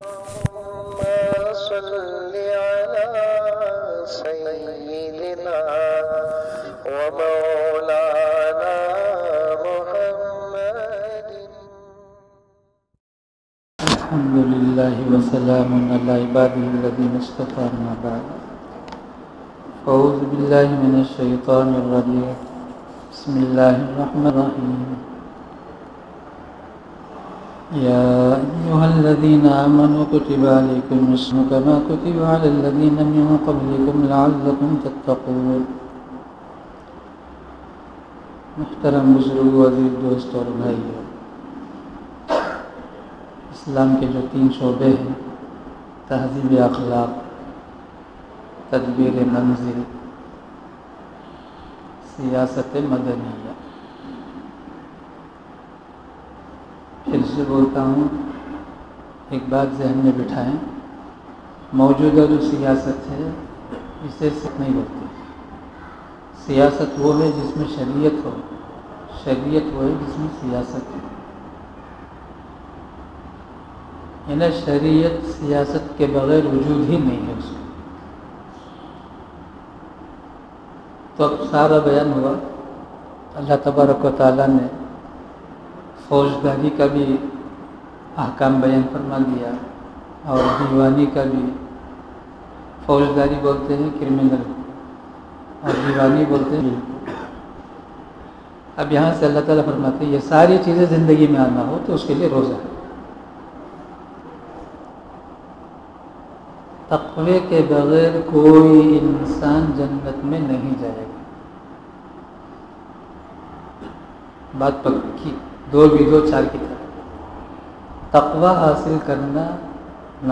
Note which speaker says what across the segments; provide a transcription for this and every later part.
Speaker 1: اللهم صل على سيدنا ومولانا محمد.
Speaker 2: الحمد لله وسلام على عباده الذين اصطفى أما بعد. أعوذ بالله من الشيطان الرجيم. بسم الله الرحمن الرحيم. يا أيها الذين آمنوا كتب عليكم الصيام كما كتب على الذين من قبلكم لعلكم تتقون. محترم بزرگ عزیز دوست اور بھائیو، اسلام کے جو 3 شعبے ہیں، تہذیب اخلاق، تدبیر منزل، سیاست مدنیہ، پھر سے بولتا ہوں، ایک بات ذہن میں بٹھائیں، موجودہ جو سیاست ہے اسے نہیں بولتے. سیاست وہ ہے جس میں شریعت ہو، شریعت وہ ہے جس میں سیاست ہو. یعنی شریعت سیاست کے بغیر وجود ہی نہیں ہے اس کا. تو اب سارا بیان ہوا. اللہ تبارک و تعالیٰ نے فوجداری کا بھی احکام بیان فرما دیا اور دیوانی کا بھی. فوجداری بولتے ہیں کرمنل اور دیوانی بولتے ہیں. اب یہاں سے اللہ تعالیٰ فرماتے ہیں یہ ساری چیزیں زندگی میں آنا ہو تو اس کے لیے روزہ ہے. تقوی کے بغیر کوئی انسان جنت میں نہیں جائے گا. بات پکی، 2 بھی 2 4 کی طرح. تقوی حاصل کرنا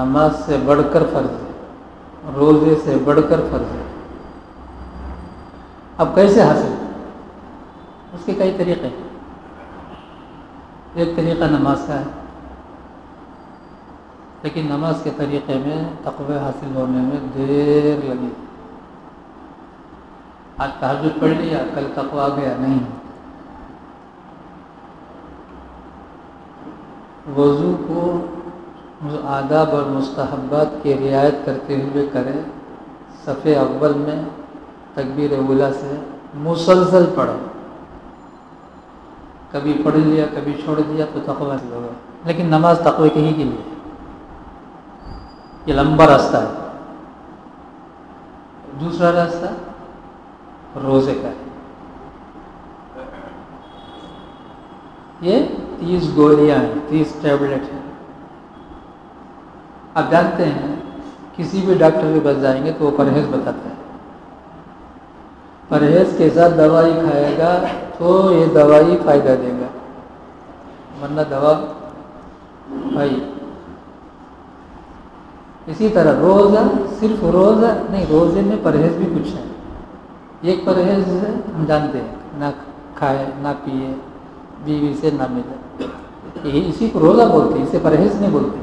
Speaker 2: نماز سے بڑھ کر فرض ہے، روزے سے بڑھ کر فرض ہے. اب کیسے حاصل؟ اس کے کئی طریقے ہیں. ایک طریقہ نماز کا ہے، لیکن نماز کے طریقے میں تقوی حاصل ہونے میں دیر لگی. آج تہجد پڑھ لیا، کل تقوی آ گیا نہیں. وضو کو آداب اور مستحبات کی رعایت کرتے ہوئے کرے. صف اول میں تکبیر اولیٰ سے مسلسل پڑھے. کبھی پڑھ لیا کبھی چھوڑ دیا تو تقوی حاصل ہوگا. لیکن نماز تقوی کے ہی کے لیے، یہ لمبا راستہ ہے. دوسرا راستہ روزے کا ہے. یہ 30 گولیاں ہیں، 30 ٹیبلٹ ہیں. آپ جانتے ہیں کسی بھی ڈاکٹر کے پاس جائیں گے تو وہ پرہیز بتاتا ہے. پرہیز کے ساتھ دوائی کھائے گا تو یہ دوائی فائدہ دے گا، ورنہ دوا بھائی. اسی طرح روزہ صرف روزہ نہیں، روزے میں پرہیز بھی کچھ ہے. ایک پرہیز ہم جانتے ہیں، نہ کھائے نہ پیے، بیوی سے نہ ملے. اسی کو روزہ بولتے ہیں، اسے پرہیز نہیں بولتے.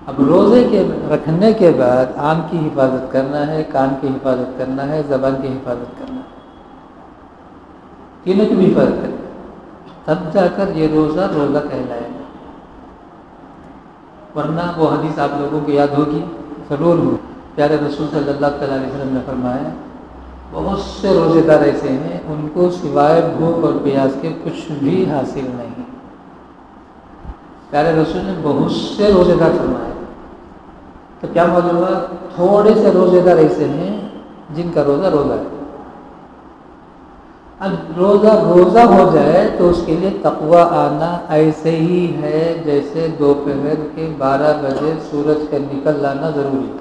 Speaker 2: اب روزے کے رکھنے کے بعد آنکھ کی حفاظت کرنا ہے، کان کی حفاظت کرنا ہے، زبان کی حفاظت کرنا ہے. تینوں کی بھی حفاظت کرنا ہے، تب جا کر یہ روزہ کہلائے گا. ورنہ وہ حدیث آپ لوگوں کو یاد ہوگی ضرور ہو. پیارے رسول صلی اللہ علیہ وسلم نے فرمایا بہت سے روزے دار ایسے ہیں ان کو سوائے بھوک اور پیاس کے کچھ بھی حاصل نہیں. پیارے رسول نے بہت سے روزے دار فرمایا. تو کیا معلوم ہوا؟ تھوڑے سے روزے دار ایسے ہیں جن کا روزہ ہے. اب روزہ ہو جائے تو اس کے لیے تقوی آنا ایسے ہی ہے جیسے دوپہر کے 12 بجے سورج کا نکل لانا ضروری.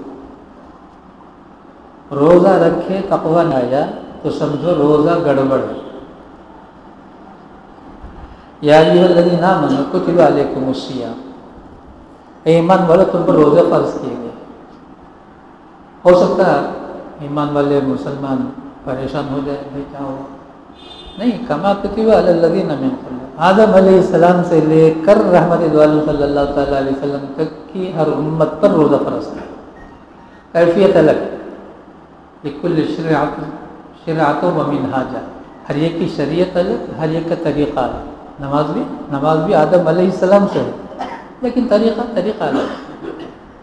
Speaker 2: روزہ رکھے تقوی نہ آیا تو سمجھو روزہ گڑبڑ ہے. یا ایھا الذین آمنوا کتب علیکم الصیام. ایمان والے تم پر روزے فرض کیے گئے. ہو سکتا ہے ایمان والے مسلمان پریشان ہو جائے، بھائی کیا ہوا؟ نہیں، کما کتب علی الذین من قبلکم. آدم علیہ السلام سے لے کر رحمت دو عالم صلی اللہ تعالیٰ علیہ وسلم تک کی ہر امت پر روزہ فرض ہے. کیفیت الگ، لکل شرعۃ و منہاج. ہر ایک کی شریعت الگ، ہر ایک کا طریقہ الگ. نماز بھی آدم علیہ السلام سے ہے لیکن طریقہ الگ.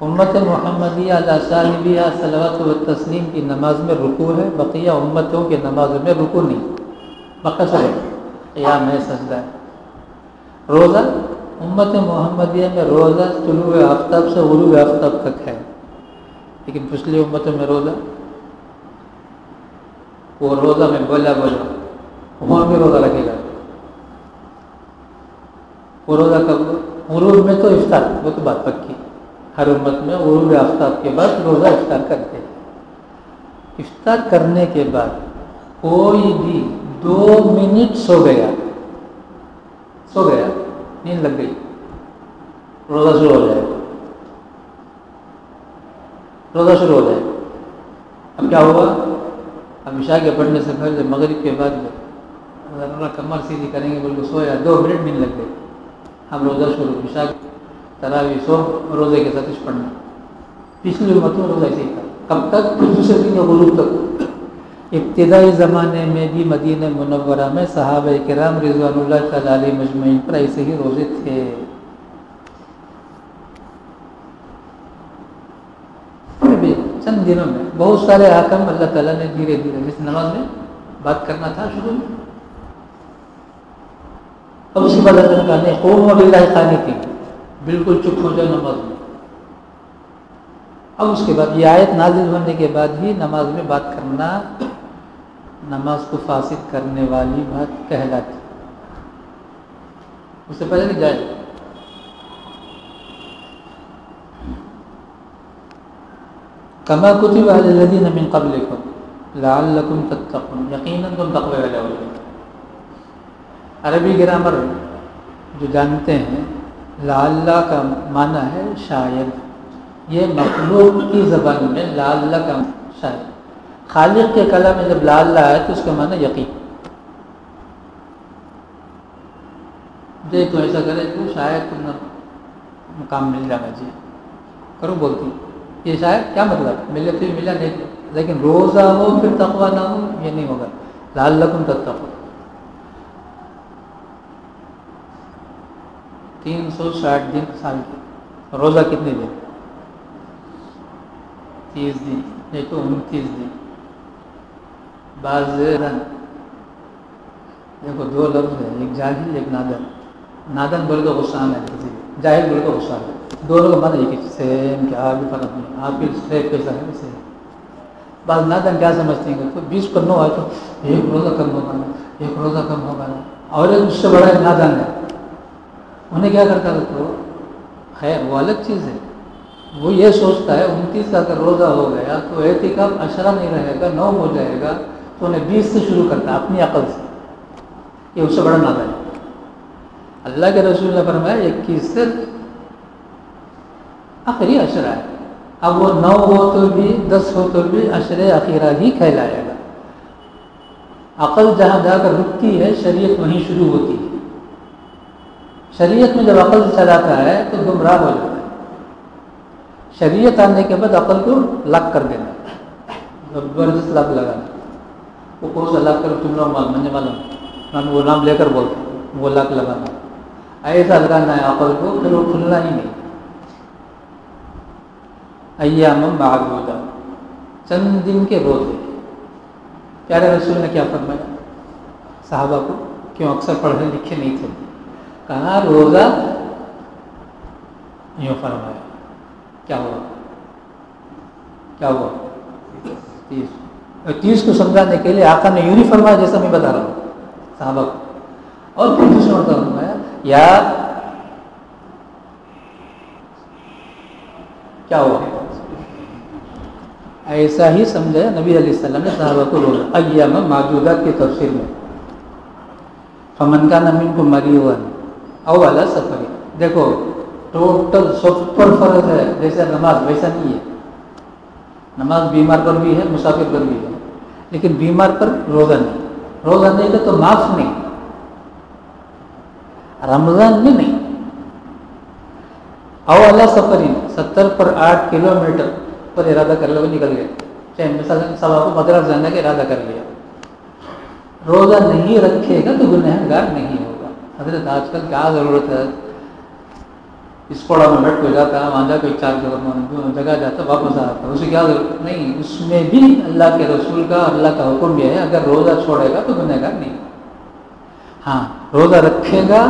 Speaker 2: امت محمدیہ علی صاحبیہ صلوات و تسلیم کی نماز میں رکوع ہے، بقیہ امتوں کی نماز میں رکوع نہیں، مقصد ہے قیام ہے، سجدہ ہے۔ روزہ امت محمدیہ میں روزہ طلوع آفتاب سے غروب آفتاب تک ہے، لیکن پچھلی امتوں میں روزہ، وہ روزہ میں بولا وہاں بھی روزہ رکھے گا، وہ روزہ کب؟ غروب میں تو افطار، وہ تو بات پکی، ہر امت میں غروب آفتاب کے بعد روزہ افطار کرتے ہیں۔ افطار کرنے کے بعد کوئی بھی 2 منٹ سو گیا، نیند لگ گئی، روزہ شروع ہو جائے گا، روزہ شروع ہو جائے گا۔ اب کیا ہوا؟ اب عشاء کے پڑھنے سے پہلے مغرب کے بعد کمر سیدھی کریں گے، بول کے سویا، 2 منٹ نیند لگ گئی، اب روزہ شروع، عشاء تراویح سو روزے کے ساتھ پڑھنا۔ پچھلی امتوں میں روزہ ایسے ہی تھا، کب تک؟ دوسرے دن غروب تک۔ ابتدائی زمانے میں بھی مدینہ منورہ میں صحابہ کرام رضوان اللہ تعالی علیہم مجمعین پر ایسے ہی روزے تھے۔ چند دنوں میں بہت سارے احکام اللہ تعالیٰ نے دھیرے دھیرے، جس نماز میں بات کرنا تھا شروع میں، اب اس کے بعد اللہ نے کہا نہیں، قوموا للہ قانتین، بالکل چپ ہو جاؤ نماز میں۔ اب اس کے بعد یہ آیت نازل ہونے کے بعد ہی نماز میں بات کرنا نماز کو فاسد کرنے والی بات کہلاتی، اس سے پہلے نہیں جائے۔ کما کتب علی الذین من قبلکم لعلکم تتقون، یقیناً تم تقوی والے ہو۔ عربی گرامر جو جانتے ہیں، لعل کا معنی ہے شاید، یہ مخلوق کی زبان میں لعل کا شاید، خالق کے کلام میں جب لعل آئے تو اس کا معنی یقین، تو ایسا کرے تو شاید تم مقام مل جائے گا، جی کرو بولتی، یہ شاید کیا مطلب؟ ملے تو ملا، نہیں لیکن روزہ ہو پھر تقویٰ نہ ہو، یہ نہیں ہوگا۔ لعلکم تتقون 360 دن سال کے، روزہ کتنے دن؟ 30 دن، نہیں تو 29 دن۔ بعض دیکھو 2 لفظ ہیں، ایک جاہل ایک نادن۔ نادن بولے تو غصہ آنا ہے کسی کو، جاہل بولے تو غصہ آنا ہے، دونوں کا معنی ایک ہی سیم، کیا بھی فرق نہیں، آپ کی ریٹ پیسہ ہے ویسے۔ بعض نادن کیا سمجھتے ہیں کہ 20 پر 9 آئے تو ایک روزہ کم ہوگا نا، ایک روزہ کم ہوگا نا، اور ایک اس سے بڑا ایک نادن ہے، انہیں کیا کرتا ہے تو خیر وہ الگ چیز ہے، وہ یہ سوچتا ہے 29 کا اگر روزہ ہو گیا تو اعتکاف عشرہ نہیں رہے گا، 9 ہو جائے گا، تو انہیں 20 سے شروع کرتا ہے اپنی عقل سے، یہ اس سے بڑا نادن ہے۔ اللہ کے رسول نے فرمایا 21 سے آخری عشرہ ہے، اب وہ 9 ہو تو بھی 10 ہو تو بھی عشرہ اخیرہ ہی کہلائے گا۔ عقل جہاں جا کر رکتی ہے شریعت وہیں شروع ہوتی ہے، شریعت میں جب عقل چلاتا ہے تو گمراہ ہو جاتا ہے، شریعت آنے کے بعد عقل کو لاک کر دینا، زبردست لاک لگانا، وہ کون سا لاک کر تم لوگ مجھے معلوم، وہ نام لے کر بولتے ہیں، وہ لاک لگانا ایسا لگانا ہے عقل کو، پھر وہ کھلنا ہی نہیں۔ ایام معدودہ، چند دن کے روزے۔ پیارے رسول نے کیا فرمایا صحابہ کو؟ کیوں اکثر پڑھے لکھے نہیں تھے، کہا روزہ، یوں فرمایا، کیا ہوا؟ کیا ہوا؟ 30 کو سمجھانے کے لیے آقا نے یوں نہیں فرمایا جیسا میں بتا رہا ہوں صحابہ کو، اور پھر دوسرا مرتبہ فرمایا یا کیا ہوا؟ ایسا ہی سمجھایا نبی علیہ السلام نے صحابہ کو روزہ۔ ایام معدودات کی تفسیر میں فمن کان منکم مریضا او علی سفر، دیکھو ٹوٹل سب پر فرض ہے، جیسے نماز ویسا نہیں ہے، نماز بیمار پر بھی ہے مسافر پر بھی ہے، لیکن بیمار پر روزہ نہیں، روزہ نہیں کا تو معاف نہیں، رمضان میں نہیں، او علی سفر 70 پر 8 کلومیٹر پر ارادہ کر لو نکل گئے، چاہے مثلا صبح کو مدرسہ جانے کا ارادہ کر لیا، روزہ نہیں رکھے گا تو گنہگار نہیں ہوگا۔ حضرت آج کل کیا ضرورت ہے، اس کوڑا میں بیٹھ کو جاتا ہے، وہاں جا کے 4 جگہ جاتا ہے، واپس آتا ہے، اسے کیا نہیں، اس میں بھی اللہ کے رسول کا اللہ کا حکم یہ ہے اگر روزہ چھوڑے گا تو گنہگار نہیں، ہاں روزہ رکھے گا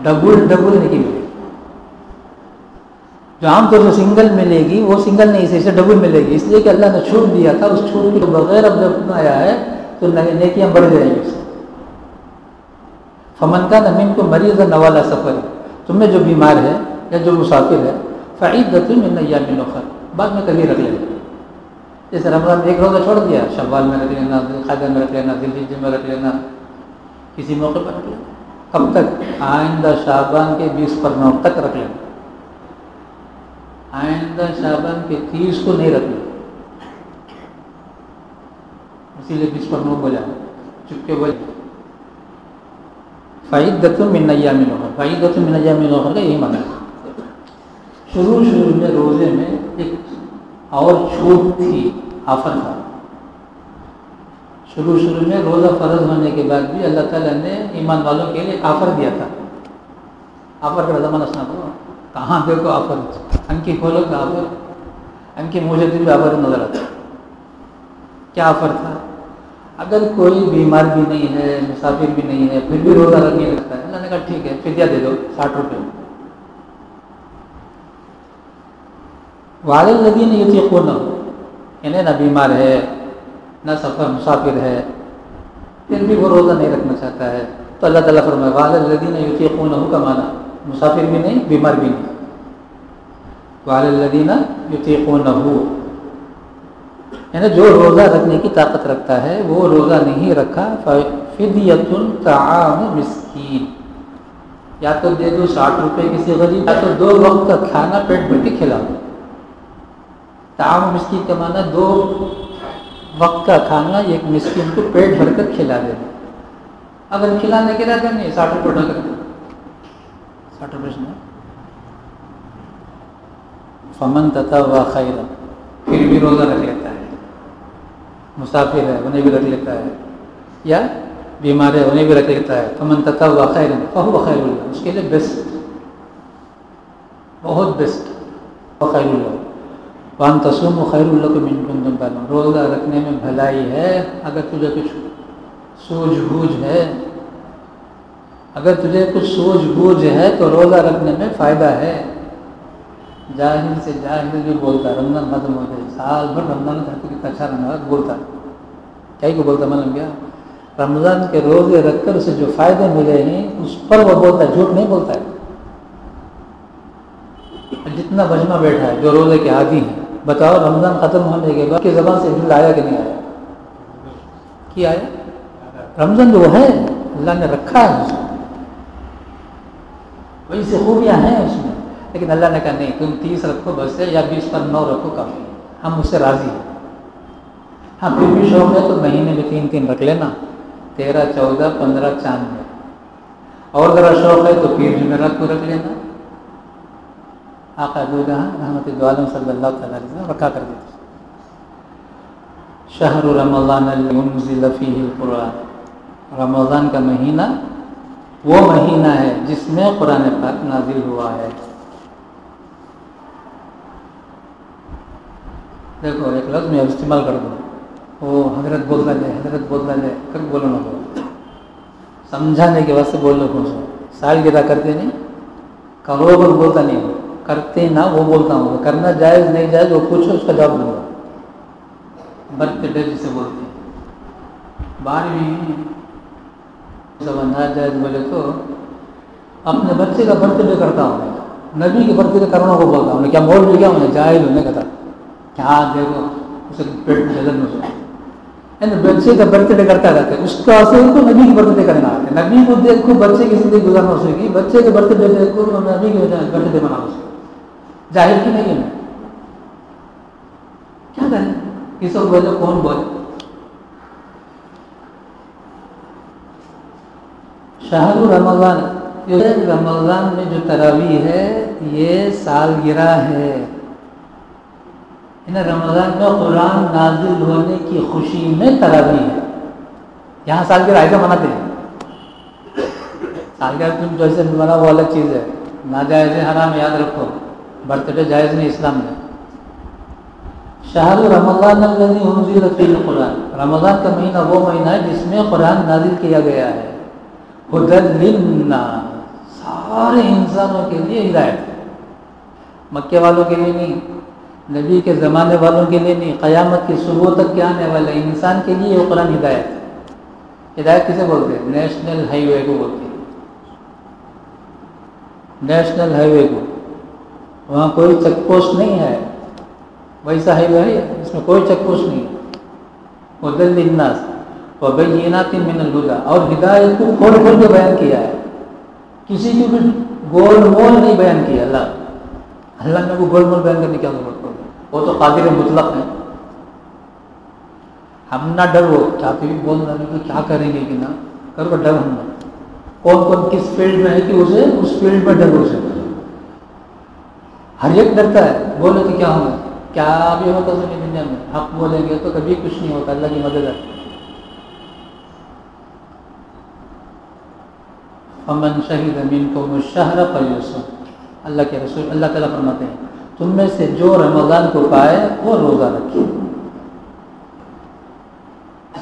Speaker 2: ڈبل نہیں ملے گی، جو عام طور سے سنگل ملے گی وہ سنگل نہیں، اسے ڈبل ملے گی، اس لیے کہ اللہ نے چھوٹ دیا تھا، اس چھوٹ کے بغیر اب جب آیا ہے تو نیکیاں بڑھ جائیں گی۔ فمن کان منکم مریضا او علی سفر، تم میں جو بیمار ہے یا جو مسافر ہے، فعدۃ من ایام اخر، بعد میں کبھی رکھ لینا، جیسے رمضان میں ایک روزہ چھوڑ دیا، شوال میں رکھ لینا، ذوالقعدہ میں رکھ لینا، ذوالحجہ میں رکھ لینا، کسی موقع پر رکھ لینا، کب تک؟ آئندہ شعبان کے 20 پر 9 تک رکھ لینا، آئندہ شعبان کے 30 کو نہیں رکھنا، اسی لیے 20 پر 9 بولا، چپکے بولے فعدۃ من ایام اخر، فعدۃ من ایام اخر کا یہی معنی ہے۔ شروع میں روزے میں ایک اور چھوٹ تھی، آفر تھا، شروع میں روزہ فرض ہونے کے بعد بھی اللہ تعالیٰ نے ایمان والوں کے لیے آفر دیا تھا، آفر کا زمانہ سنا کو کہاں دیکھو آفر، انکی کھولو تو آفر، انکی مجھے بھی آفر نظر آتا، کیا آفر تھا؟ اگر کوئی بیمار بھی نہیں ہے، مسافر بھی نہیں ہے، پھر بھی روزہ رکھنے لگتا ہے، اللہ نے کہا ٹھیک ہے فدیہ دے دو 60 روپے، وعلی الذین یطیقونہ، انہیں نہ بیمار ہے نہ سفر مسافر ہے، پھر بھی وہ روزہ نہیں رکھنا چاہتا ہے، تو اللہ تعالیٰ فرمائے وعلی الذین یطیقونہ کا معنی مسافر بھی نہیں بیمار بھی نہیں، وعلی الذین یطیقونہ، یعنی جو روزہ رکھنے کی طاقت رکھتا ہے وہ روزہ نہیں رکھا، فدیۃ طعام مسکین، یا تو دے دو 60 روپے کسی غریب، یا تو 2 وقت کا کھانا پیٹ بھر کے کھلاؤ، طعام مسکین کا معنی 2 وقت کا کھانا ایک مسکین کو پیٹ بھر کر کھلا دے، اگر کھلانے کے رہتا نہیں 60 روپے اٹھا کر دے، 60 روپے سے فمن تطوع خیرا، پھر بھی روزہ رکھ لیتا ہے، مسافر ہے انہیں بھی رکھ لیتا ہے، یا بیمار ہے انہیں بھی رکھ لیتا ہے، فمن تطوع خیرا فهو خیر له، اس کے لیے بیسٹ، بہت بیسٹ، خیر له، وان تصوموا خیر لکم ان کنتم تعلمون، روزہ رکھنے میں بھلائی ہے اگر تجھے کچھ سوجھ بوجھ ہے، اگر تجھے کچھ سوجھ بوجھ ہے تو روزہ رکھنے میں فائدہ ہے۔ جاہل سے جاہل جو بولتا ہے رمضان ختم ہو جائے، سال بھر رمضان کا کتنا اچھا رہنا بولتا ہے، کیا ہی کو بولتا معلوم کیا؟ رمضان کے روزے رکھ کر اسے جو فائدے ملے ہیں اس پر وہ بولتا ہے، جھوٹ نہیں بولتا ہے۔ جتنا بجما بیٹھا ہے جو روزے کے عادی ہیں، بتاؤ رمضان ختم ہونے کے بعد کی زبان سے دل آیا کہ نہیں آیا؟ کیا آیا؟ رمضان جو ہے اللہ نے رکھا ہے اس میں، وہی سے خوبیاں ہیں اس میں، لیکن اللہ نے کہا نہیں تم 30 رکھو بس ہے، یا 20 پر 9 رکھو کافی، ہم اس سے راضی ہیں۔ ہاں پھر بھی شوق ہے تو مہینے میں 3 رکھ لینا، 13 14 15 چاند میں، اور ذرا شوق ہے تو پیر جمعرات کو رکھ لینا، آقا دو جہاں رحمت عالم صلی اللہ تعالیٰ علیہ وسلم رکھا کرتے تھے۔ شہر رمضان الذی انزل فیہ القرآن، رمضان کا مہینہ وہ مہینہ ہے جس میں قرآن پاک نازل ہوا ہے۔ دیکھو ایک لفظ میں استعمال کر دوں، وہ حضرت بولتا جائے کر بولو نہ بولو، سمجھانے کے واسطے بول لو، سال گرا کرتے نہیں، کرو پر بولتا نہیں ہو، کرتے نہ وہ بولتا ہوں، کرنا جائز نہیں جائز وہ پوچھو اس کا جواب دوں گا۔ برتھ ڈے جسے بولتے ہیں، 12ویں زبان ناجائز بولے تو اپنے بچے کا برتھ ڈے کرتا ہوں، نبی کے برتھ ڈے کرنا کو بولتا ہوں، کیا مول بھی کیا انہیں جائز ہونے کا تھا، کیا دیکھو اسے پیٹ میں جلن میں سو، یعنی بچے کا برتھ ڈے کرتا رہتا ہے، اس کا اصل تو نبی کے برتھ ڈے کرنا آتا ہے، نبی کو دیکھو بچے کی زندگی گزارنا ہو سکے، بچے کے برتھ ڈے دیکھو نبی کے برتھ ڈے بنا ہو سکے، ظاہر کی نہیں ہے، کیا کریں کس کو بولے کون بولے۔ شہر رمضان، رمضان میں جو تراویح ہے یہ سالگرہ ہے، رمضان میں قرآن نازل ہونے کی خوشی میں تراویح ہے، یہاں سالگرہ ایسا مناتے ہیں، سالگرہ تم جیسے بنا وہ الگ چیز ہے، ناجائز حرام یاد رکھو، برتھ ڈے جائز نہیں اسلام میں. شہر رمضان الذی انزل فیہ القرآن، رمضان کا مہینہ وہ مہینہ ہے جس میں قرآن نازل کیا گیا ہے. ہدی للناس، سارے انسانوں کے لیے ہدایت ہے. مکے والوں کے لیے نہیں، نبی کے زمانے والوں کے لیے نہیں، قیامت کی صبح تک کے آنے والے انسان کے لیے یہ قرآن ہدایت ہے. ہدایت کسے بولتے ہیں؟ نیشنل ہائی وے کو بولتے ہیں. نیشنل ہائی وے کو، وہاں کوئی چیک پوسٹ نہیں ہے، ویسا ہائی وے ہے اس میں کوئی چیک پوسٹ نہیں. ہدی للناس وبینات من الہدی، اور ہدایت کو کھول کھول کے بیان کیا ہے، کسی کی بھی گول مول نہیں بیان کیا. اللہ نے کو گول مول بیان کرنے کی کیا ضرورت پڑی؟ وہ تو قادر مطلق ہے. ہم نہ ڈرو، چاہتے بھی بول رہے ہیں کہ کیا کریں گے کہ نہ کرو، ڈر ہم نہ. کون کون کس فیلڈ میں ہے کہ اسے اس فیلڈ میں ڈر اسے. ہر ایک ڈرتا ہے، بولے تو کیا ہوگا، کیا بھی ہوتا ہے دنیا میں. حق بولیں گے تو کبھی کچھ نہیں ہوتا، اللہ کی مدد ہے. فمن شہد منکم الشہر فلیصم، اللہ کے رسول اللہ تعالیٰ فرماتے ہیں تم میں سے جو رمضان کو پائے وہ روزہ رکھے.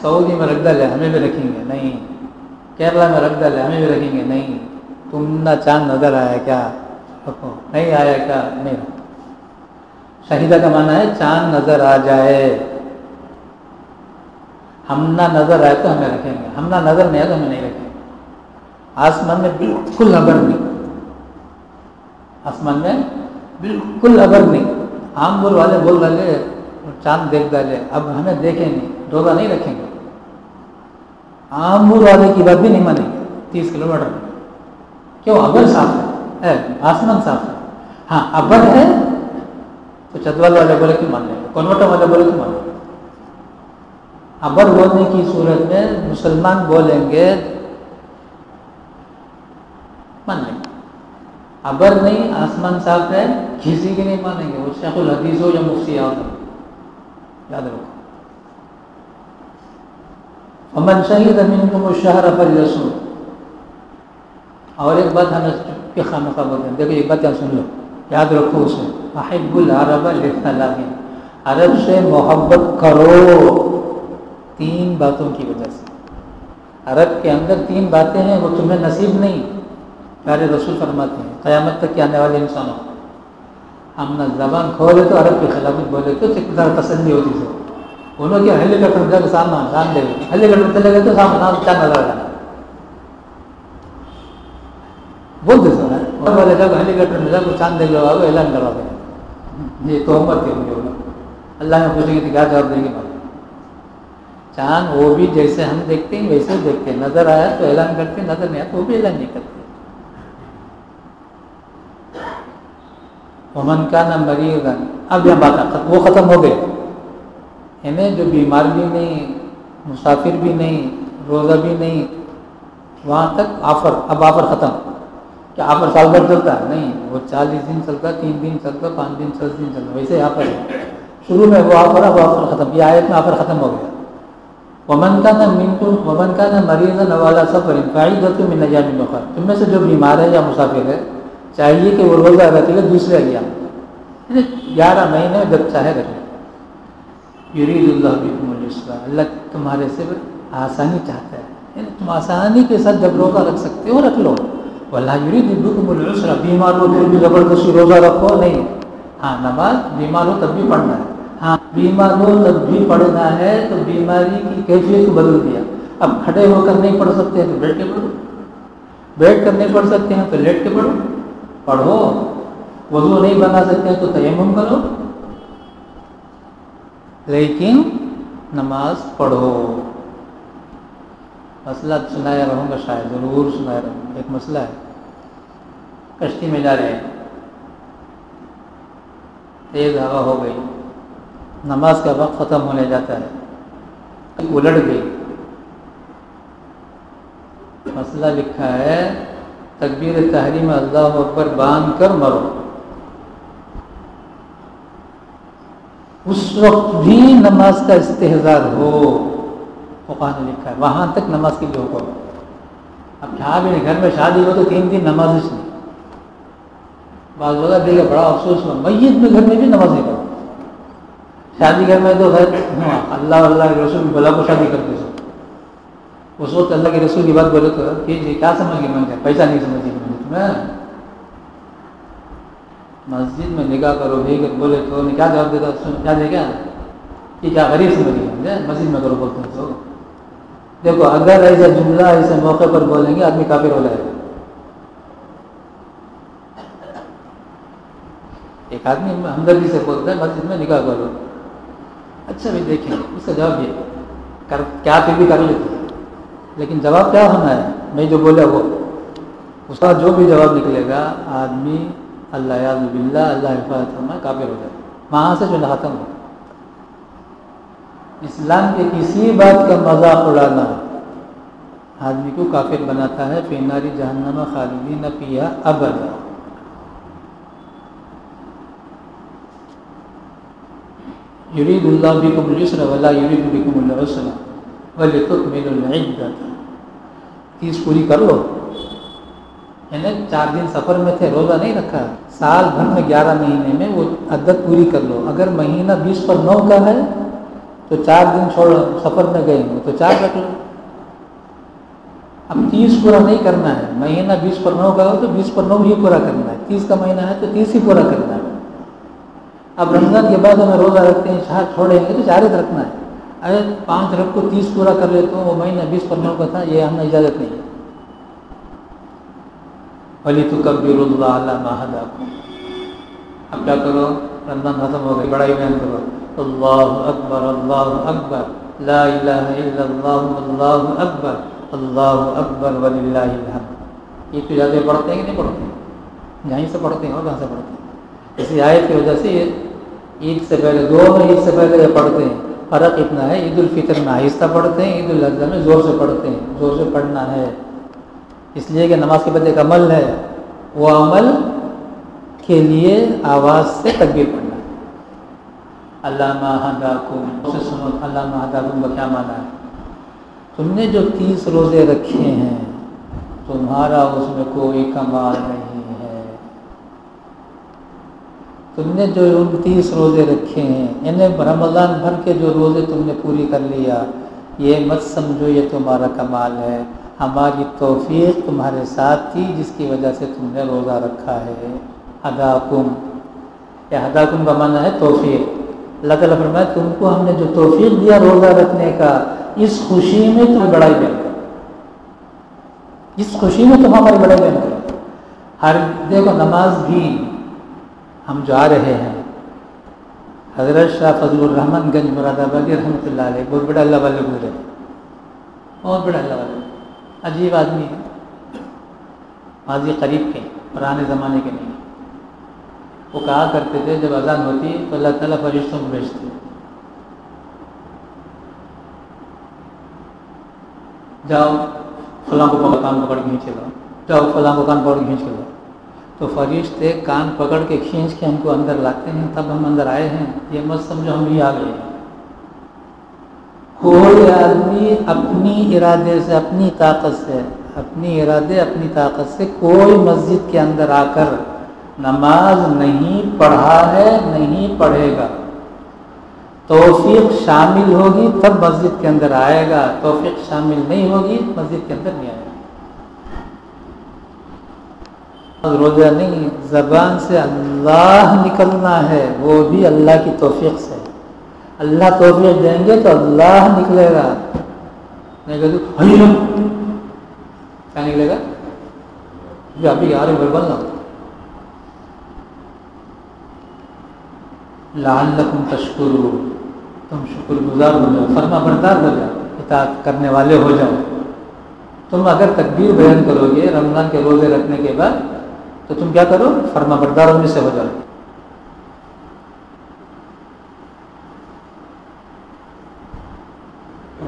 Speaker 2: سعودی میں رکھ ڈالے ہمیں بھی رکھیں گے نہیں، کیرلا میں رکھ ڈالے ہمیں بھی رکھیں گے نہیں. تم نہ چاند نظر آیا کیا رکھو، نہیں آیا کیا نہیں. شہیدہ کا معنی ہے چاند نظر آ جائے. ہم نہ نظر آئے تو ہمیں رکھیں گے، ہم نہ نظر نہیں آئے تو ہمیں نہیں رکھیں گے. آسمان میں بالکل ابر نہیں، آسمان میں بالکل ابر نہیں. عام بول والے بول ڈالے چاند دیکھ ڈالے، اب ہمیں دیکھیں نہیں، روزہ نہیں رکھیں گے. عام بول والے کی بات بھی نہیں مانیں گے 30 کلومیٹر میں. کیوں؟ ابر صاف ہے، آسمان صاف ہے. ہاں ابر ہے تو چتوال والے بولے کہ مان لیں گے، کنوٹا والے بولے کہ مان لیں گے. ابر بولنے کی صورت میں مسلمان بولیں گے مان لیں گے. ابر نہیں، آسمان صاف ہے، کسی کی نہیں مانیں گے. وہ شیخ الحدیث ہو یا مفتی یاد رکھو. ومن شہد منکم الشہر فلیصم. اور ایک بات ہمیں کے خامخواہ بولتے ہیں، دیکھو ایک بات یہاں سن لو، یاد رکھو اسے. احب العرب لثلاث، عرب سے محبت کرو 3 باتوں کی وجہ سے. عرب کے اندر 3 باتیں ہیں وہ تمہیں نصیب نہیں. پیارے رسول فرماتے ہیں قیامت تک کے آنے والے انسانوں ہم نہ زبان کھولے تو عرب کے خلاف بولے تو ذرا تسلی ہوتی تھی. انہوں نے ہیلی کاپٹر جا کے سامان جان دے گا، ہیلی کاپٹر چلے گئے تو سامان چاند نظر آ جانا بولتے سر والے جب ہیلی کاپٹر میں جا کے چاند دے گا اعلان کروا دیں. یہ تہمت ہے مجھے ہوگا. اللہ میں پوچھیں گے تو کیا جواب دیں گے؟ چاند وہ بھی جیسے ہم دیکھتے ہیں ویسے دیکھتے ہیں، نظر آیا تو اعلان کرتے ہیں، نظر نہیں آیا تو وہ بھی اعلان نہیں کرتے. ومن کان مریضا، اب یہ بات وہ ختم ہو گئے. انہیں جو بیمار بھی نہیں، مسافر بھی نہیں، روزہ بھی نہیں، وہاں تک آفر. اب آفر ختم. کیا آفر سال بھر چلتا ہے؟ نہیں، وہ 40 دن چلتا، 3 دن چلتا، 5 دن 10 دن چلتا، ویسے آفر ہے. شروع میں وہ آفر، اب آفر ختم. یہ آیت میں آفر ختم ہو گیا. ومن کان مریضا او علی سفر فعدۃ من ایام اخر. تم میں سے جو بیمار ہے یا مسافر ہے چاہیے کہ وہ روزہ رکھ لے دوسرے ایام، 11 مہینے جب چاہے رکھے. یرید اللہ بکم الیسر، اللہ تمہارے سے آسانی چاہتا ہے، یعنی تم آسانی کے ساتھ جب روزہ رکھ سکتے ہو رکھ لو. واللہ یرید بکم العسر، بیمار ہو تو بھی زبردستی روزہ رکھو نہیں. ہاں نماز بیمار ہو تب بھی پڑھنا ہے. ہاں بیمار ہو تب بھی پڑھنا ہے، تو بیماری کی کیفیت کو بدل دیا. اب کھڑے ہو کر نہیں پڑھ سکتے ہیں تو بیٹھ کے پڑھو، بیٹھ کر نہیں پڑھ سکتے ہیں تو لیٹ کے پڑھو. پڑھو. وضو نہیں بنا سکتے ہیں تو تیمم کرو، لیکن نماز پڑھو. مسئلہ سنایا رہوں گا، شاید ضرور سنایا رہوں گا. ایک مسئلہ ہے، کشتی میں جا رہے ہیں، تیز ہوا ہو گئی، نماز کا وقت ختم ہونے جاتا ہے، الٹ گئی. مسئلہ لکھا ہے تکبیر تحریم اللہ اکبر باندھ کر مرو. اس وقت بھی نماز کا استحضار ہو، فقہ نے لکھا ہے وہاں تک نماز کے لیے حکم. اب کیا بھی نہیں، گھر میں شادی ہو تو 3 دن نماز نہیں. بعض لوگ دیکھا بڑا افسوس ہوا میت میں گھر میں بھی نماز نہیں پڑھتا. شادی گھر میں تو خیر اللہ کے رسول بلا کو شادی کرتے سو اس وقت اللہ کے رسول کی بات بولے تو کہ کیا سمجھ گئے میں پیسہ نہیں سمجھ گئی میں مسجد میں نکاح کرو بھی بولے تو کیا جواب دیتا کیا دے گا کہ کیا غریب سمجھ گئے مسجد میں کرو بولتے ہیں تو دیکھو اگر ایسا جملہ ایسے موقع پر بولیں گے آدمی کافر ہو جائے گا. ایک آدمی ہمدردی سے بولتا ہے مسجد میں نکاح کرو. اچھا بھی دیکھیں اس کا جواب یہ کیا پھر بھی کر لیتے لیکن جواب کیا ہونا ہے میں جو بولا وہ اس کا جو بھی جواب نکلے گا آدمی اللہ یعوذ باللہ اللہ حفاظت فرمائے کافر ہو جائے وہاں سے جو ختم ہو. اسلام کے کسی بات کا مذاق اڑانا آدمی کو کافر بناتا ہے. فی نار جہنم خالدین فیہا ابدا. یرید اللہ بکم الیسر ولا یرید بکم العسر ولتکملوا العدۃ. 30 پوری کر لو. یعنی 4 دن سفر میں تھے روزہ نہیں رکھا سال بھر میں 11 مہینے میں وہ عدت پوری کر لو. اگر مہینہ 20 پر 9 کا ہے تو 4 دن چھوڑ سفر میں گئے ہو تو 4 رکھ لو. اب 30 پورا نہیں کرنا ہے. مہینہ 20 پر 9 کا ہو تو 20 پر 9 ہی پورا کرنا ہے. 30 کا مہینہ ہے تو 30 ہی پورا کرنا ہے. اب رمضان کے بعد ہمیں روزہ رکھتے ہیں 4 چھوڑیں گے تو 4 ہی رکھنا ہے. اگر 5 رکھ کو 30 پورا کر لے تو وہ مہینہ 20 پر 9 کا تھا یہ ہمیں اجازت نہیں ہے. وَلِتُكَبِّرُوا اللَّهَ عَلَىٰ مَا هَدَاكُمْ. اب کیا کرو رمضان ختم ہو گئی بڑائی بیان کرو اللہ اکبر لا الہ الا اللہ اللہ اکبر وللہ الحمد. یہ تو زیادہ پڑھتے ہیں کہ نہیں پڑھتے ہیں یہیں سے پڑھتے ہیں اور کہاں سے پڑھتے ہیں. اسی آیت کی وجہ سے یہ عید سے پہلے 2 عید سے پہلے یہ پڑھتے ہیں. فرق اتنا ہے عید الفطر میں آہستہ پڑھتے ہیں عید الاضحیٰ میں زور سے پڑھتے ہیں. زور سے پڑھنا ہے اس لیے کہ نماز کے بعد ایک عمل ہے وہ عمل کے لیے آواز سے تکبیر پڑھنا ہے. علامہ ہداکم سے سنو. علامہ ہداکم کا کیا معنی ہے؟ تم نے جو 30 روزے رکھے ہیں تمہارا اس میں کوئی کمال نہیں ہے. تم نے جو 29 روزے رکھے ہیں انہیں رمضان بھر کے جو روزے تم نے پوری کر لیا یہ مت سمجھو یہ تمہارا کمال ہے. ہماری توفیق تمہارے ساتھ تھی جس کی وجہ سے تم نے روزہ رکھا ہے. ہداکم یہ ہداکم کا معنی ہے توفیق. اللہ تعالیٰ فرمایا تم کو ہم نے جو توفیق دیا روزہ رکھنے کا اس خوشی میں تم بڑائی بیان کرو. اس خوشی میں تم ہماری بڑائی بیان کرو. ہر دیکھو نماز بھی ہم جو آ رہے ہیں حضرت شاہ فضل الرحمن گنج مراد آبادی رحمۃ اللہ علیہ بہت بڑا اللہ والے گزرے بہت بڑا اللہ والے عجیب آدمی ہے. ماضی قریب کے پرانے زمانے کے نہیں. وہ کہا کرتے تھے جب اذان ہوتی تو اللہ تعالیٰ فرشتوں کو بھیجتے جاؤ فلاں کو کان پکڑ کے کھینچ لو جاؤ فلاں کو کان پکڑ کے کھینچ لو. تو فرشتے کان پکڑ کے کھینچ کے ہم کو اندر لاتے ہیں تب ہم اندر آئے ہیں. یہ مت سمجھو ہم بھی آ گئے ہیں. کوئی آدمی اپنی ارادے سے اپنی طاقت سے کوئی مسجد کے اندر آ کر نماز نہیں پڑھا ہے نہیں پڑھے گا. توفیق شامل ہوگی تب مسجد کے اندر آئے گا. توفیق شامل نہیں ہوگی مسجد کے اندر نہیں آئے گا. روزہ نہیں زبان سے اللہ نکلنا ہے وہ بھی اللہ کی توفیق سے. اللہ توفیق دیں گے تو اللہ نکلے گا. نہیں کہ کیا نکلے گا جو ابھی آ رہے بولنا لعلکم تشکرون تم شکر گزار ہو جاؤ فرما بردار ہو جاؤ اطاعت کرنے والے ہو جاؤ. تم اگر تکبیر بیان کرو گے رمضان کے روزے رکھنے کے بعد تو تم کیا کرو فرما برداروں میں سے ہو جاؤ.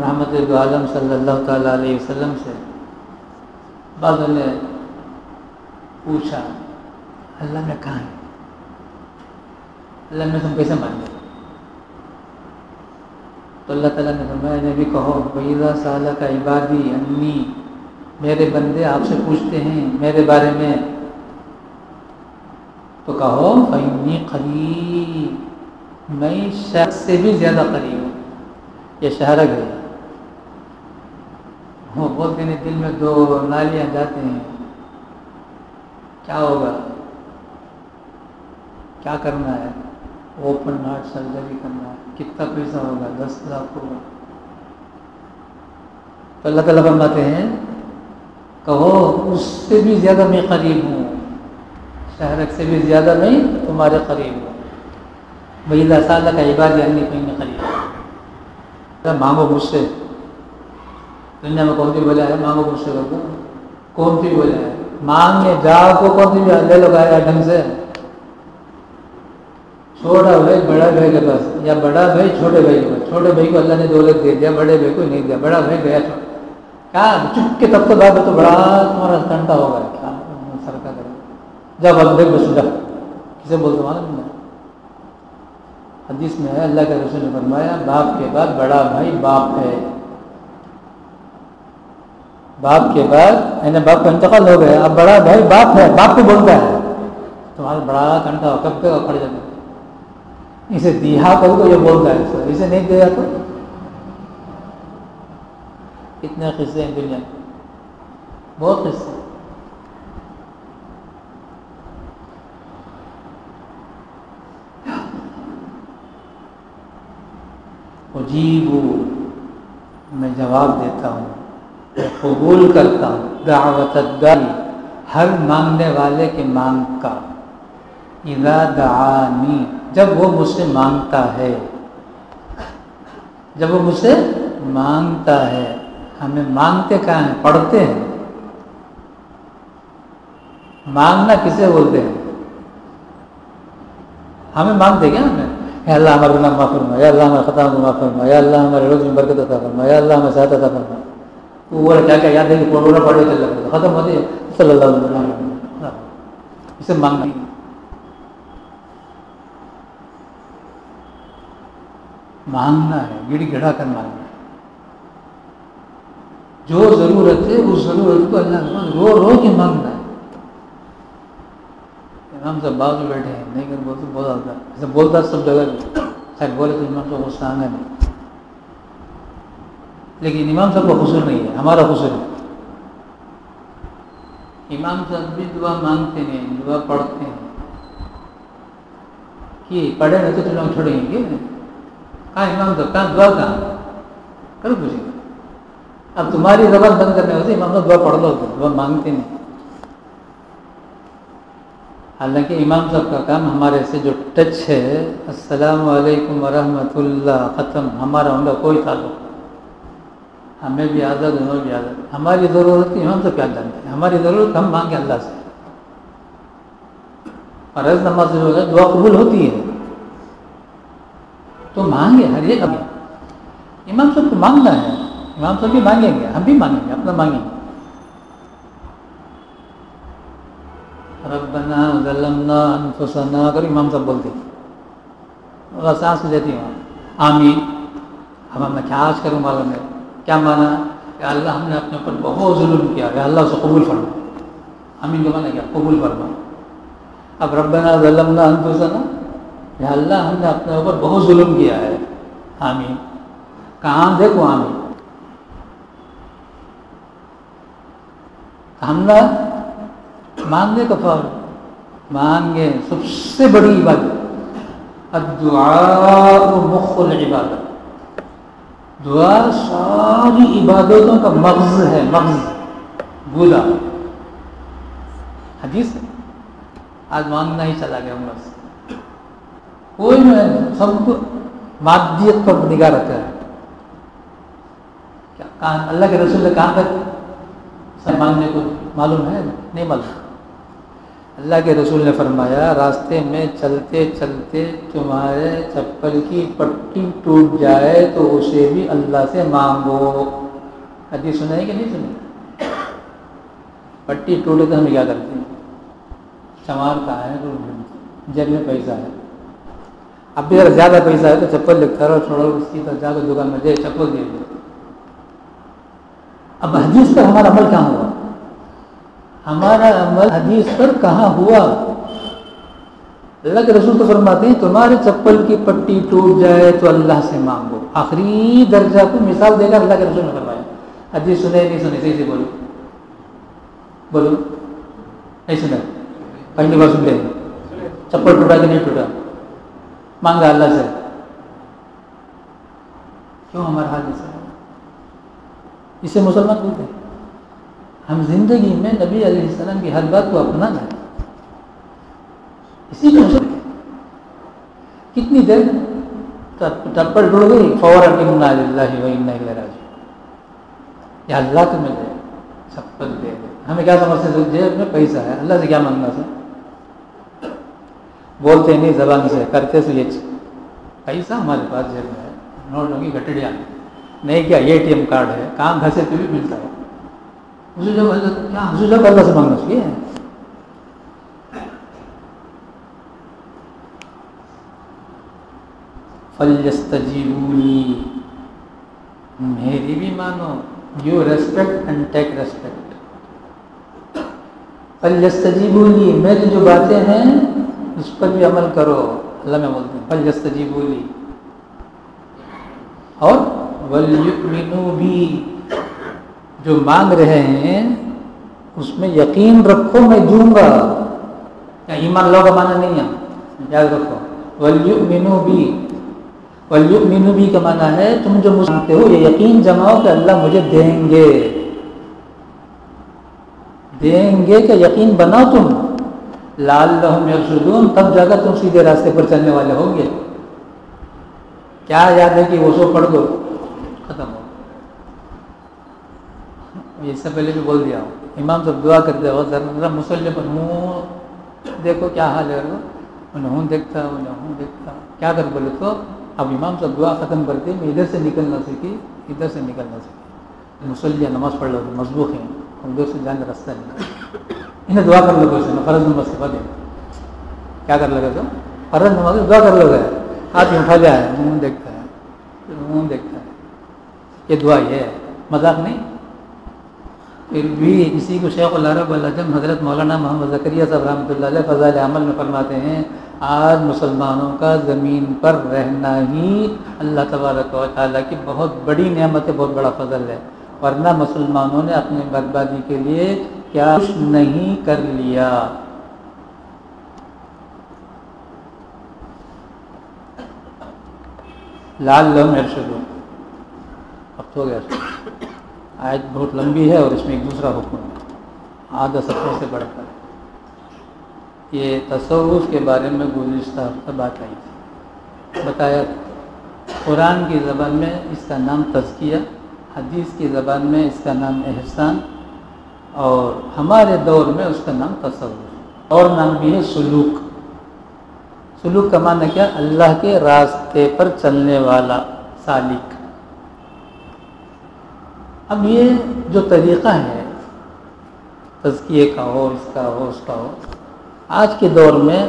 Speaker 2: رحمت عالم صلی اللہ تعالیٰ علیہ وسلم سے بعض نے پوچھا اللہ میں کہاں ہے اللہ میں تم کیسے مان لیں. تو اللہ تعالیٰ نے فرمایا نبی کہو وَإِذَا سَأَلَكَ عِبَادِي عَنِّي میرے بندے آپ سے پوچھتے ہیں میرے بارے میں تو کہو فإنی قریب، میں شہر سے بھی زیادہ قریب ہوں. یہ شہرک ہے. وہ بولتے ہیں دل میں دو نالیاں جاتے ہیں، کیا ہوگا، کیا کرنا ہے، اوپن ہارٹ سرجری کرنا ہے، کتنا پیسہ ہوگا، 10 لاکھ ہوگا. تو اللہ تعالیٰ فرماتے ہیں کہو اس سے بھی زیادہ میں قریب ہوں، شہرک سے بھی زیادہ میں تمہارے قریب ہوں. وَإِذَا سَأَلَكَ عِبَادِي عَنِّي فَإِنِّي قَرِيبٌ. مانگو مجھ سے. دنیا میں کون سی بولا ہے مانگو مجھ سے کرو، کون سی بولا ہے مانگنے جاؤ کو کون سی لے لو گایا ڈھنگ سے. چھوٹا بھائی بڑا بھائی کے پاس، یا بڑا بھائی چھوٹے بھائی کے پاس. چھوٹے بھائی کو اللہ نے دولت دے دیا، بڑے بھائی کو نہیں دیا. بڑا بھائی گیا کیا چپ کے تب تو بات تو بڑا تمہارا ٹنٹا ہوگا، کیا سرکا کرے. جب اب دیکھ بس جا کسے بولتے معلوم نہیں. حدیث میں ہے اللہ کے رسول نے فرمایا باپ کے بعد بڑا بھائی باپ ہے. باپ کے بعد یعنی باپ کا انتقال ہو گیا، اب بڑا بھائی باپ ہے، باپ کو بولتا ہے تمہارا بڑا کنٹا ہو کب تک کھڑ جاتا ہے. اسے دیا کرو تو یہ بولتا ہے، اسے نہیں دیا تو. کتنے قصے ہیں دنیا میں، بہت قصے. اجیبو، میں جواب دیتا ہوں، قبول کرتا ہوں، دعوت الداعی، ہر مانگنے والے کے مانگ کا. اذا دعانی، جب وہ مجھ سے مانگتا ہے، جب وہ مجھ سے مانگتا ہے. ہمیں مانگتے کہاں ہیں؟ پڑھتے ہیں. مانگنا کسے بولتے ہیں؟ ہمیں مانگتے کیا؟ ہمیں یا اللہ ہمارے گناہ معاف فرما، یا اللہ ہمارے خطاؤں کو معاف فرما، یا اللہ ہمارے روز میں برکت عطا فرما، یا اللہ ہمیں صحت عطا فرما. وہ کیا کیا یاد ہے کہ پڑھنا پڑھے چل رہا ختم ہوتی ہے صلی اللہ علیہ وسلم. اسے مانگنا مانگنا ہے، گڑ گڑا کر مانگنا ہے. جو ضرورت ہے اس ضرورت کو اللہ کے پاس رو رو کے مانگنا ہے. امام صاحب بعض میں بیٹھے ہیں نہیں کر بولتے بہت آتا ہے، ایسا بولتا سب جگہ خیر بولے تو امام صاحب غصہ آئے نہیں، لیکن امام صاحب کا قصور نہیں ہے، ہمارا قصور ہے. امام صاحب بھی دعا مانگتے ہیں، دعا پڑھتے ہیں کہ پڑھے رہتے تو لوگ چھوڑیں گے. کہاں امام صاحب کہاں دعا کہاں کرو پوچھیں گے. اب تمہاری زبان بند کرنے ہوتی امام صاحب دعا پڑھ لو، دعا مانگتے نہیں. حالانکہ امام صاحب کا کام ہمارے سے جو ٹچ ہے السلام علیکم ورحمۃ اللہ ختم، ہمارا ان کا کوئی تعلق. ہمیں بھی آزاد، انہیں بھی آزاد. ہماری ضرورت کی امام صاحب کیا جانتے ہیں؟ ہماری ضرورت ہم مانگے اللہ سے. فرض نماز جو ہے دعا قبول ہوتی ہے تو مانگے ہر ایک. امام صاحب کو مانگنا ہے، امام صاحب بھی مانگیں گے، ہم بھی مانگیں گے، اپنا مانگیں گے. ربنا ظلمنا انفسنا اگر امام صاحب بولتے اور سانس لیتی ہوں آمین. اب میں کیا آج کروں معلوم ہے کیا مانا کہ اللہ ہم نے اپنے اوپر بہت ظلم کیا ہے، اللہ اسے قبول فرما. آمین کا مانا کیا؟ قبول فرما. اب ربنا ظلمنا انفسنا، یا اللہ ہم نے اپنے اوپر بہت ظلم کیا ہے، آمین. کہاں دیکھو آمین. ہم نہ مانگنے کا فرق مانگے سب سے بڑی عبادت الدعاء مخ العبادت. دعا ساری عبادتوں کا مغز ہے، مغز گودا. حدیث ہے. آج مانگنا ہی چلا گیا بس. کوئی نہیں، سب کو مادیت پر نگاہ رکھا ہے. کیا اللہ کے رسول نے کہاں تک مانگنے کو معلوم ہے؟ نہیں معلوم. اللہ کے رسول نے فرمایا راستے میں چلتے چلتے تمہارے چپل کی پٹی ٹوٹ جائے تو اسے بھی اللہ سے مانگو. حدیث سنا ہے کہ نہیں سنی؟ پٹی ٹوٹے تو ہم کیا کرتے ہیں؟ چمار کہاں ہے تو جیب میں پیسہ ہے. اب بھی اگر زیادہ پیسہ ہے تو چپل لکھتا رہو، چھوڑو اس کی طرف جا کے دکان میں دے چپل دے دو. اب حدیث پر ہمارا عمل کہاں ہوا؟ ہمارا عمل حدیث پر کہاں ہوا؟ اللہ کے رسول تو فرماتے ہیں تمہارے چپل کی پٹی ٹوٹ جائے تو اللہ سے مانگو. آخری درجہ کو مثال دے کر اللہ کے رسول نے فرمایا. حدیث سنے نہیں سنے صحیح سے بولو بولو نہیں سنا پہلی بار سن لیں. چپل ٹوٹا کہ نہیں ٹوٹا مانگا اللہ سے. کیوں ہمارا حال ایسا ہے؟ اسے مسلمان بولتے ہیں. ہم زندگی میں نبی علیہ السلام کی ہر بات کو اپنا لائیں. اسی کو کتنی دیر چپل ٹوٹ گئی فوراً انا للہ و انا الیہ راجعون. یا اللہ تمہیں دے چپل دے دے. ہمیں کیا سمجھتے ہیں جیب میں پیسہ ہے اللہ سے کیا مانگنا سر. بولتے نہیں زبان سے کرتے سے یہ پیسہ ہمارے پاس جیب میں ہے نوٹوں کی گٹڑیاں نہیں کیا اے ٹی ایم کارڈ ہے کام گھسے تو بھی ملتا ہے. حضور جب اللہ سے مانگنا چاہیے. فَلْيَسْتَجِيبُوا لِي میری بھی مانو. You respect and take respect. فَلْيَسْتَجِيبُوا لِي میری جو باتیں ہیں اس پر بھی عمل کرو. اللہ میں بولتے ہیں فَلْيَسْتَجِيبُوا لِي. اور وَلْيُؤْمِنُوا بِي جو مانگ رہے ہیں اس میں یقین رکھو میں دوں گا. یا ایمان لو کا معنی نہیں ہے یاد رکھو. وَلْيُؤْمِنُوا بِي وَلْيُؤْمِنُوا بِي کا معنی ہے تم جو مجھ مانگتے ہو یہ یقین جماؤ کہ اللہ مجھے دیں گے. دیں گے کہ یقین بناؤ تم. لعلہم یرشدون تب جا کر تم سیدھے راستے پر چلنے والے ہوں گے. کیا یاد ہے کہ وہ سو پڑھ دو ختم ہو. اس سے پہلے بھی بول دیا ہوں امام صاحب دعا کرتے ہو ذرا مسلح پر منہ دیکھو کیا حال ہے. انہوں دیکھتا کیا کر بولے تو اب امام صاحب دعا ختم کرتے میں ادھر سے نکلنا سیکھی ادھر سے نکلنا سیکھی. مسلح نماز پڑھ لو مضبوط ہیں ادھر سے جانے کا راستہ نہیں. انہیں دعا کر لو گے فرض نماز کے بعد کیا کر لگا تو فرض نماز دعا کر لو گے. ہاتھ اٹھا جائے منہ دیکھتا ہے. یہ دعا یہ ہے مذاق نہیں. پھر بھی اسی کو شیخ العرب العجم حضرت مولانا محمد زکریا صاحب رحمۃ اللہ علیہ فضائل عمل میں فرماتے ہیں آج مسلمانوں کا زمین پر رہنا ہی اللہ تبارک و تعالیٰ کی بہت بڑی نعمت ہے, بہت بڑا فضل ہے. ورنہ مسلمانوں نے اپنی بربادی کے لیے کیا کچھ نہیں کر لیا. لعلہم یرشدون. اب تو ہو گیا آیت بہت لمبی ہے اور اس میں ایک دوسرا حکم ہے آدھا صفحے سے بڑھ کر. یہ تصوف کے بارے میں گزشتہ ہفتہ بات آئی تھی. بتایا قرآن کی زبان میں اس کا نام تزکیہ, حدیث کی زبان میں اس کا نام احسان, اور ہمارے دور میں اس کا نام تصوف, اور نام بھی ہے سلوک. سلوک کا معنی کیا؟ اللہ کے راستے پر چلنے والا سالک. اب یہ جو طریقہ ہے تزکیے کا ہو اس کا ہو اس کا ہو, آج کے دور میں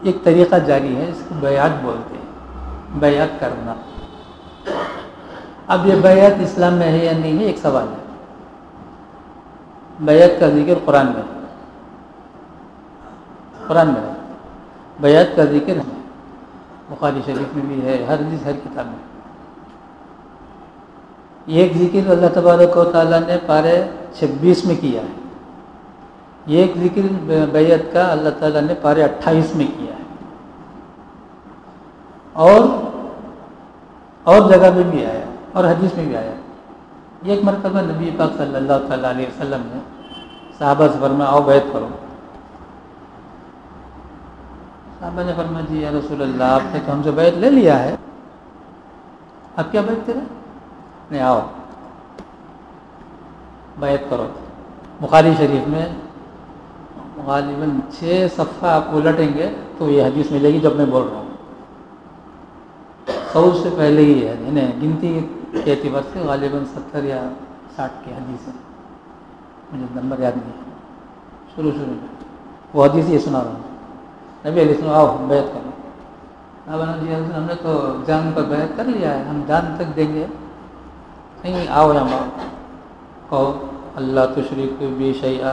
Speaker 2: ایک طریقہ جاری ہے, اس کو بیعت بولتے ہیں, بیعت کرنا. اب یہ بیعت اسلام میں ہے یا نہیں ہے ایک سوال ہے. بیعت کا ذکر قرآن میں ہے, بیعت کا ذکر ہے بخاری شریف میں بھی ہے, ہر حدیث ہر کتاب میں. یہ ایک ذکر اللہ تبارک و تعالیٰ نے پارے 26 میں کیا ہے, یہ ایک ذکر بیعت کا اللہ تعالیٰ نے پارے 28 میں کیا ہے, اور جگہ میں بھی آیا اور حدیث میں بھی آیا. ایک مرتبہ نبی پاک صلی اللہ تعالیٰ علیہ وسلم نے صحابہ سے فرمایا آؤ بیعت کرو. صحابہ نے فرمایا جی یا رسول اللہ آپ نے تو ہم سے بیعت لے لیا ہے, اب کیا بیعت کریں؟ نہیں آؤ بیعت کرو. بخاری شریف میں غالباً 6 صفحہ آپ الٹیں گے تو یہ حدیث ملے گی جب میں بول رہا ہوں. 100 سے پہلے ہی ہے, یعنی گنتی کے اعتبار سے غالباً 70 یا 60 کی حدیث ہے, مجھے نمبر یاد نہیں. شروع میں وہ حدیث یہ سنا رہا ہوں. نبی علیہ السلام آؤ بیعت کرو. ہم نے تو جان پر بیعت کر لیا ہے, ہم جان تک دیں گے نہیں. آؤ یہاں کہو اللہ تشرک بی شیئا,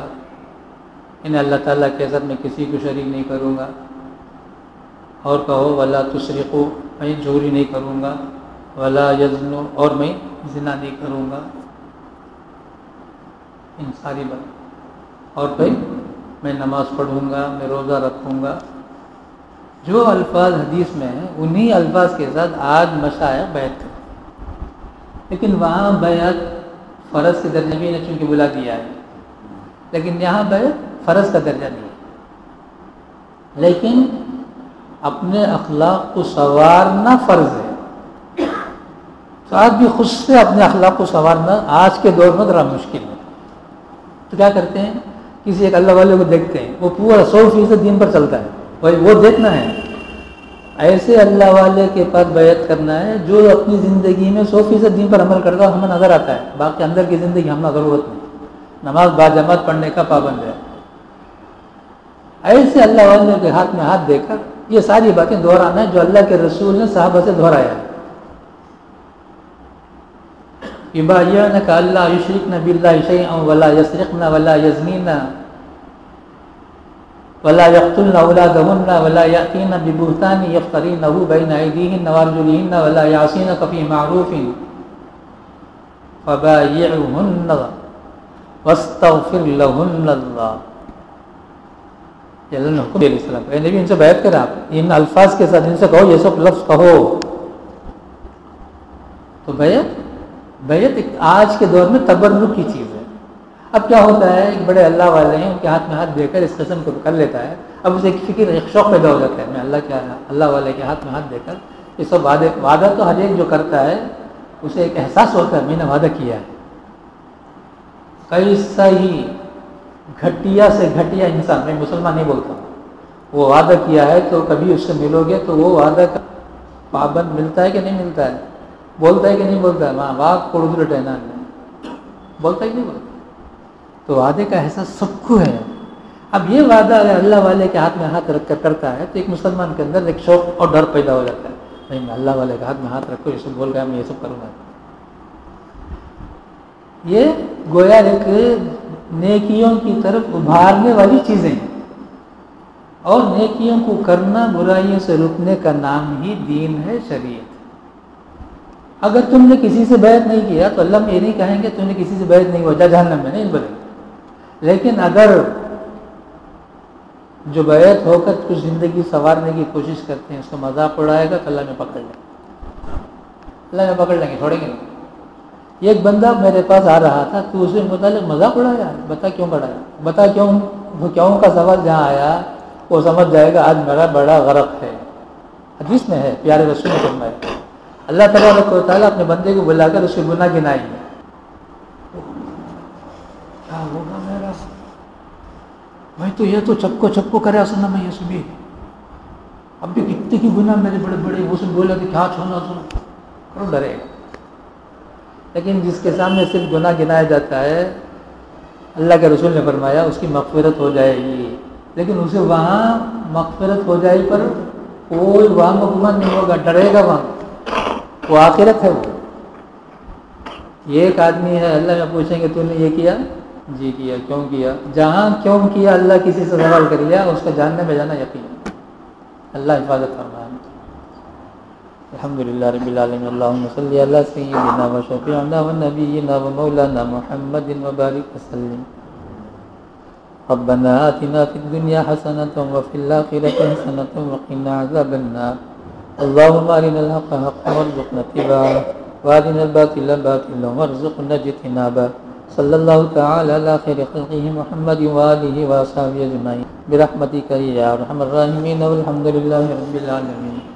Speaker 2: انہیں اللہ تعالیٰ کے ساتھ میں کسی کو شریک نہیں کروں گا. اور کہو ولا تسرقوا، میں چوری نہیں کروں گا، ولا یزنوا، اور میں زنا نہیں کروں گا، ان ساری بات، اور پھر میں نماز پڑھوں گا، میں روزہ رکھوں گا. جو الفاظ حدیث میں ہیں انہی الفاظ کے ساتھ آج مشائخ بیعت کرتے ہیں. لیکن وہاں بیعت فرض کے درجے میں نے چونکہ بلا دیا ہے، لیکن یہاں بیعت فرض کا درجہ نہیں ہے، لیکن اپنے اخلاق کو سنوارنا فرض ہے. تو آج بھی خود سے اپنے اخلاق کو سنوارنا آج کے دور میں ذرا مشکل ہے. تو کیا کرتے ہیں، کسی ایک اللہ والے کو دیکھتے ہیں، وہ پورا 100% دین پر چلتا ہے، وہی وہ دیکھنا ہے. ایسے اللہ والے کے پاس بیعت کرنا ہے جو اپنی زندگی میں 100% دین پر عمل کرتا ہے، ہمیں نظر آتا ہے، باقی اندر کی زندگی ہمیں ضرورت نہیں، نماز باجماعت پڑھنے کا پابند ہے. ایسے اللہ والے کے ہاتھ میں ہاتھ دے کر یہ ساری باتیں دہرانا ہے جو اللہ کے رسول نے صحابہ سے دہرایا ہے. یبايعنک الا یشرکن باللہ شیئا ولا یسرقن ولا یزنین ولا يقتلن اولادهن ولا يأتين ببهتان يفترينه بين أيديهن وأرجلهن ولا يعصينك في معروف فبايعهن واستغفر لهن الله. یہ اللہ نے حکم دیا علیہ السلام، اے نبی ان سے بیعت کریں، آپ ان الفاظ کے ساتھ ان سے کہو، یہ سب لفظ کہو. تو بیعت ایک آج کے دور میں تبرک کی چیز ہے. اب کیا ہوتا ہے، ایک بڑے اللہ والے ہیں، ان کے ہاتھ میں ہاتھ دے کر اس قسم کو کر لیتا ہے. اب اسے ایک فکر، ایک شوق پیدا ہو جاتا ہے، میں اللہ والے کے ہاتھ میں ہاتھ دے کر یہ سب وعدہ تو ہر ایک جو کرتا ہے اسے ایک احساس ہوتا ہے میں نے وعدہ کیا ہے. کیسا ہی گھٹیا سے گھٹیا انسان، میں مسلمان نہیں بولتا ہوں، وہ وعدہ کیا ہے تو کبھی اس سے ملو گے تو وہ وعدہ کا پابند ملتا ہے کہ نہیں ملتا ہے، بولتا ہے کہ نہیں بولتا ہے، وہاں واق کوڑ ٹہنا بولتا ہے کہ نہیں بولتا. تو وعدے کا احساس سب کو ہے. اب یہ وعدہ اگر اللہ والے کے ہاتھ میں ہاتھ رکھ کر کرتا ہے تو ایک مسلمان کے اندر ایک شوق اور ڈر پیدا ہو جاتا ہے، نہیں میں اللہ والے کے ہاتھ میں ہاتھ رکھو، یہ سب بول گیا میں یہ سب کروں گا. یہ گویا ایک نیکیوں کی طرف ابھارنے والی چیزیں ہیں، اور نیکیوں کو کرنا، برائیوں سے رکنے کا نام ہی دین ہے، شریعت. اگر تم نے کسی سے بیعت نہیں کیا تو اللہ میں یہ نہیں کہیں گے تم نے کسی سے بیعت نہیں ہوا، جا جہنم میں، نہیں بولیں. لیکن اگر جو بیعت ہو کر کچھ زندگی سنوارنے کی کوشش کرتے ہیں اس کو مذاق اڑائے گا تو اللہ میں پکڑ لیں گے، اللہ میں پکڑ لیں گے، چھوڑیں گے نہیں. ایک بندہ میرے پاس آ رہا تھا تو اسے متعلق مذاق اڑایا، بتا کیوں پڑھایا، بتا کیوں. وہ کیوں کا سوال جہاں آیا وہ سمجھ جائے گا آج میرا بڑا غرق ہے. حدیث میں ہے، پیارے رسول نے فرمایا اللہ تبارک و تعالیٰ اپنے بندے کو بلا کر اس کے گناہ گنائیں گے. کیا ہوگا میرا بھائی، تو یہ تو چپکو کرے اصل میں یہ سبھی اب بھی کتنے کی گناہ میرے بڑے بڑے، وہ سب بولا کہ کیا چھوڑنا کرو، ڈرے گا. لیکن جس کے سامنے صرف گناہ گنایا جاتا ہے، اللہ کے رسول نے فرمایا اس کی مغفرت ہو جائے گی، لیکن اسے وہاں مغفرت ہو جائے پر کوئی وہاں مغمن نہیں ہوگا، ڈرے گا. وہاں وہ آخرت ہے. وہ یہ ایک آدمی ہے، اللہ میں پوچھیں گے تو نے یہ کیا، جی کیا، کیوں کیا، جہاں کیوں کیا اللہ کسی سے سوال کر لیا اس کا جاننے میں جانا یقین. اللہ حفاظت فرمائے. الحمدللہ رب العالمین، اللہم صلی علی سیدنا و شفیعنا و نبینا و مولانا محمد و بارک وسلم. ربنا آتنا فی الدنیا حسنۃ وفی الآخرۃ حسنۃ وقنا عذاب النار. اللهم أرنا الحق حقا وارزقنا اتباعه وأرنا الباطل باطلا وارزقنا اجتنابه. صلى الله تعالى على خير خلقه محمد وآله وأصحابه أجمعين برحمتك يا أرحم الراحمين والحمد لله رب العالمين.